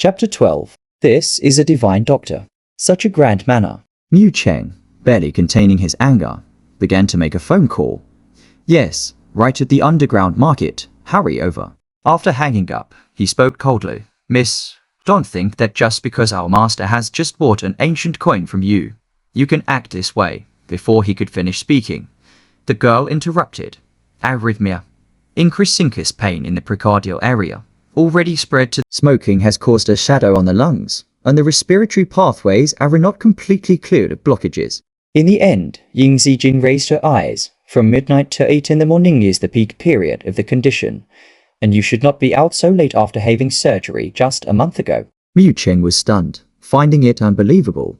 Chapter 12. This is a divine doctor. Such a grand manner. Mu Cheng, barely containing his anger, began to make a phone call. Yes, right at the underground market. Hurry over. After hanging up, he spoke coldly. Miss, don't think that just because our master has just bought an ancient coin from you, you can act this way. Before he could finish speaking, the girl interrupted. Arrhythmia. Increasing pain in the precordial area. Already spread to smoking has caused a shadow on the lungs, and the respiratory pathways are not completely cleared of blockages. In the end, Ying Zijin raised her eyes. From midnight to 8 in the morning is the peak period of the condition, and you should not be out so late after having surgery just a month ago. Mu Cheng was stunned, finding it unbelievable.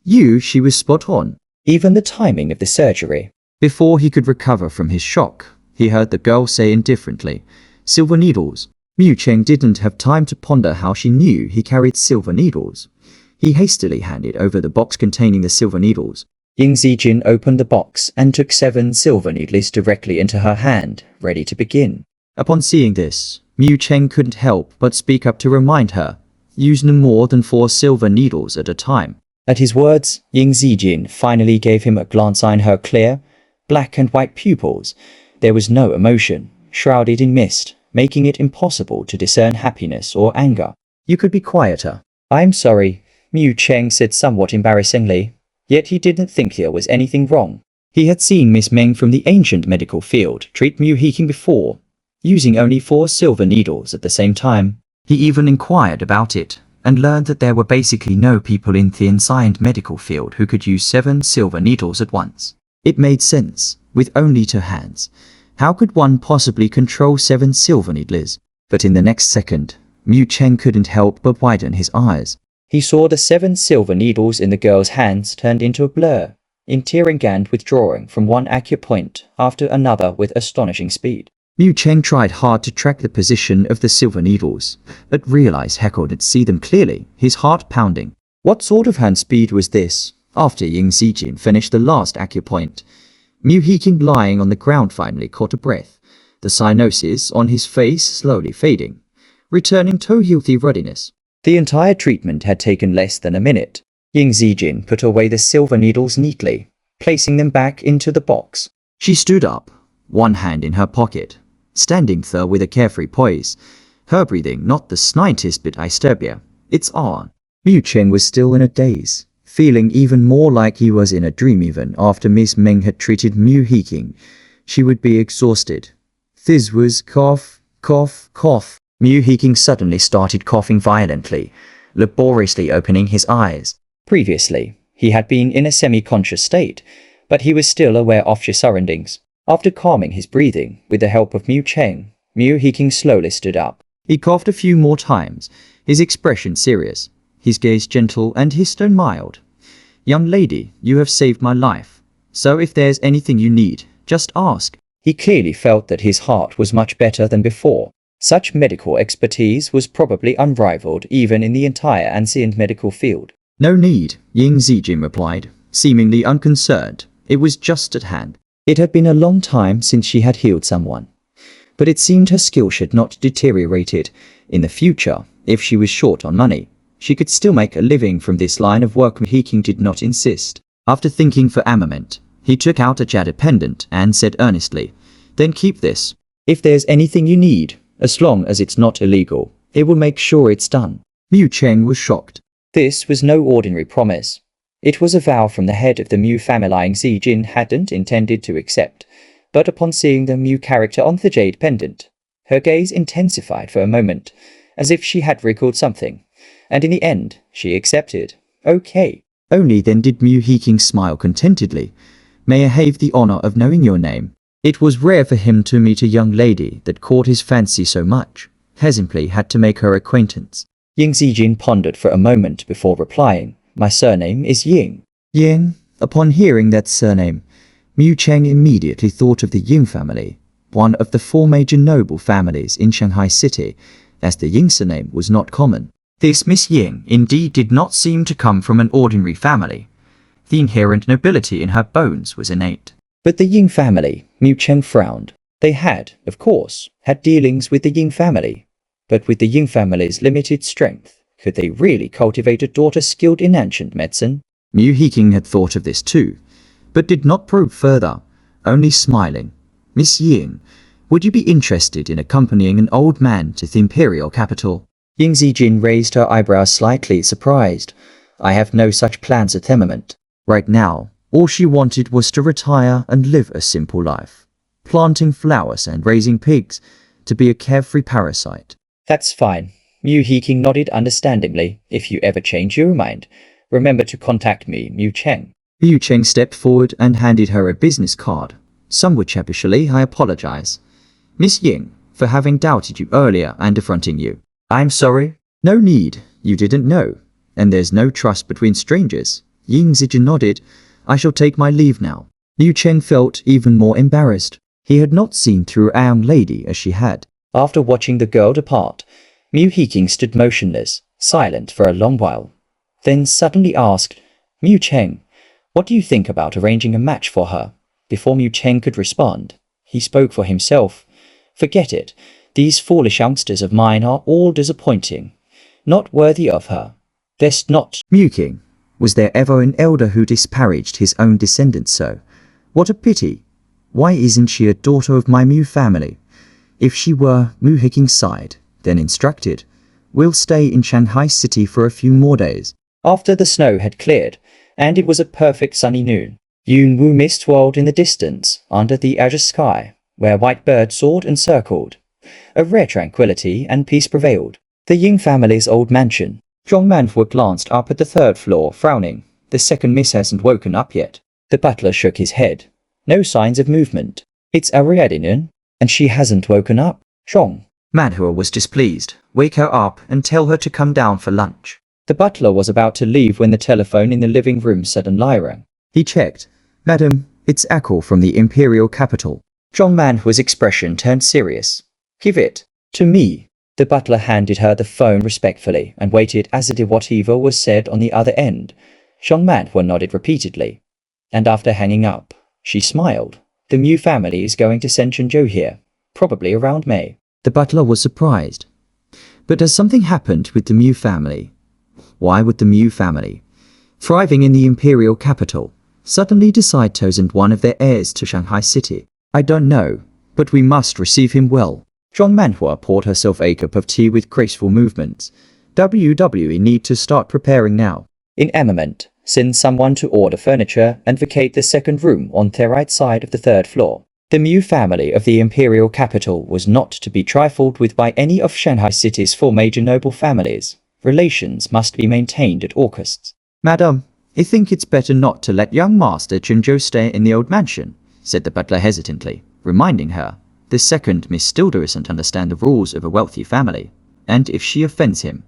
She was spot on. Even the timing of the surgery. Before he could recover from his shock, he heard the girl say indifferently, silver needles. Mu Cheng didn't have time to ponder how she knew he carried silver needles. He hastily handed over the box containing the silver needles. Ying Zijin opened the box and took 7 silver needles directly into her hand, ready to begin. Upon seeing this, Mu Cheng couldn't help but speak up to remind her, use no more than 4 silver needles at a time. At his words, Ying Zijin finally gave him a glance on her clear, black and white pupils. There was no emotion, shrouded in mist, making it impossible to discern happiness or anger. You could be quieter. I'm sorry, Mu Cheng said somewhat embarrassingly, yet he didn't think there was anything wrong. He had seen Miss Meng from the ancient medical field treat Mu Heking before, using only 4 silver needles at the same time. He even inquired about it, and learned that there were basically no people in the ancient medical field who could use 7 silver needles at once. It made sense, with only 2 hands. How could one possibly control 7 silver needles? But in the next second, Mu Cheng couldn't help but widen his eyes. He saw the 7 silver needles in the girl's hands turned into a blur, entering and withdrawing from one acupoint after another with astonishing speed. Mu Cheng tried hard to track the position of the silver needles, but realized he couldn't see them clearly, his heart pounding. What sort of hand speed was this? After Ying Zijin finished the last acupoint, Mu Heking lying on the ground finally caught a breath, the Synopsis on his face slowly fading, returning to healthy ruddiness. The entire treatment had taken less than a minute. Ying Zijin put away the silver needles neatly, placing them back into the box. She stood up, one hand in her pocket, standing there with a carefree poise, her breathing not the slightest bit disturbed. It's on. Mu Cheng was still in a daze, feeling even more like he was in a dream even after Miss Meng had treated Mu Heking. She would be exhausted. This was cough, cough, cough. Mu Heking suddenly started coughing violently, laboriously opening his eyes. Previously, he had been in a semi-conscious state, but he was still aware of his surroundings. After calming his breathing with the help of Mu Cheng, Mu Heking slowly stood up. He coughed a few more times, his expression serious, his gaze gentle and his tone mild. Young lady, you have saved my life, so if there's anything you need, just ask. He clearly felt that his heart was much better than before. Such medical expertise was probably unrivaled even in the entire ancient medical field. No need, Ying Zijin replied, seemingly unconcerned. It was just at hand. It had been a long time since she had healed someone, but it seemed her skill should not deteriorate. In the future, if she was short on money, she could still make a living from this line of work. Heking did not insist. After thinking for a moment, he took out a jade pendant and said earnestly, then keep this. If there's anything you need, as long as it's not illegal, it will make sure it's done. Mu Cheng was shocked. This was no ordinary promise. It was a vow from the head of the Mu family Ying Zijin hadn't intended to accept, but upon seeing the Mu character on the jade pendant, her gaze intensified for a moment, as if she had recalled something, and in the end, she accepted. Okay. Only then did Mu Heking smile contentedly. May I have the honor of knowing your name? It was rare for him to meet a young lady that caught his fancy so much. He simply had to make her acquaintance. Ying Zijin pondered for a moment before replying. My surname is Ying. Ying. Upon hearing that surname, Mu Cheng immediately thought of the Ying family, one of the 4 major noble families in Shanghai City, as the Ying surname was not common. This Miss Ying indeed did not seem to come from an ordinary family. The inherent nobility in her bones was innate. But the Ying family, Mu Cheng frowned. They had, of course, had dealings with the Ying family, but with the Ying family's limited strength, Could they really cultivate a daughter skilled in ancient medicine? Mu Hiking had thought of this too, but did not probe further, only smiling. Miss Ying, would you be interested in accompanying an old man to the imperial capital? Ying Zijin raised her eyebrows slightly, surprised. I have no such plans at the moment. Right now, all she wanted was to retire and live a simple life, planting flowers and raising pigs, to be a carefree parasite. That's fine. Mu Hiking nodded understandingly. If you ever change your mind, remember to contact me, Mu Cheng. Mu Cheng stepped forward and handed her a business card. Somewhat sheepishly, I apologize, Miss Ying, for having doubted you earlier and affronting you. I'm sorry? No need. You didn't know. And there's no trust between strangers. Ying Zijin nodded. I shall take my leave now. Mu Cheng felt even more embarrassed. He had not seen through a young lady as she had. After watching the girl depart, Mu Hiking stood motionless, silent for a long while. Then suddenly asked, Mu Cheng, what do you think about arranging a match for her? Before Mu Cheng could respond, he spoke for himself. Forget it. These foolish youngsters of mine are all disappointing. Not worthy of her. There's not. Mu King, was there ever an elder who disparaged his own descendants so? What a pity. Why isn't she a daughter of my Mu family? If she were, Mu Hiking sighed, then instructed. We'll stay in Shanghai City for a few more days. After the snow had cleared, and it was a perfect sunny noon, Yunwu mist swirled in the distance under the azure sky, where white birds soared and circled. A rare tranquility and peace prevailed. The Ying family's old mansion. Zhong Manhua glanced up at the third floor, frowning. The second miss hasn't woken up yet. The butler shook his head. No signs of movement. It's Ariadne, and she hasn't woken up. Zhong Manhua was displeased. Wake her up and tell her to come down for lunch. The butler was about to leave when the telephone in the living room suddenly rang. He checked. Madam, it's Echo from the imperial capital. Zhong Manhua's expression turned serious. Give it to me. The butler handed her the phone respectfully and waited as if whatever was said on the other end. Zhong Manhua nodded repeatedly. And after hanging up, she smiled. The Mu family is going to Shenzhou here, probably around May. The butler was surprised. But has something happened with the Mu family? Why would the Mu family, thriving in the imperial capital, suddenly decide to send one of their heirs to Shanghai City? I don't know, but we must receive him well. Zhong Manhua poured herself a cup of tea with graceful movements. WWE need to start preparing now. In armament, send someone to order furniture and vacate the second room on the right side of the third floor. The Mu family of the imperial capital was not to be trifled with by any of Shanghai City's four major noble families. Relations must be maintained at all costs. Madam, I think it's better not to let young Master Chunzhou stay in the old mansion, said the butler hesitantly, reminding her. The second Miss still doesn't understand the rules of a wealthy family, and if she offends him,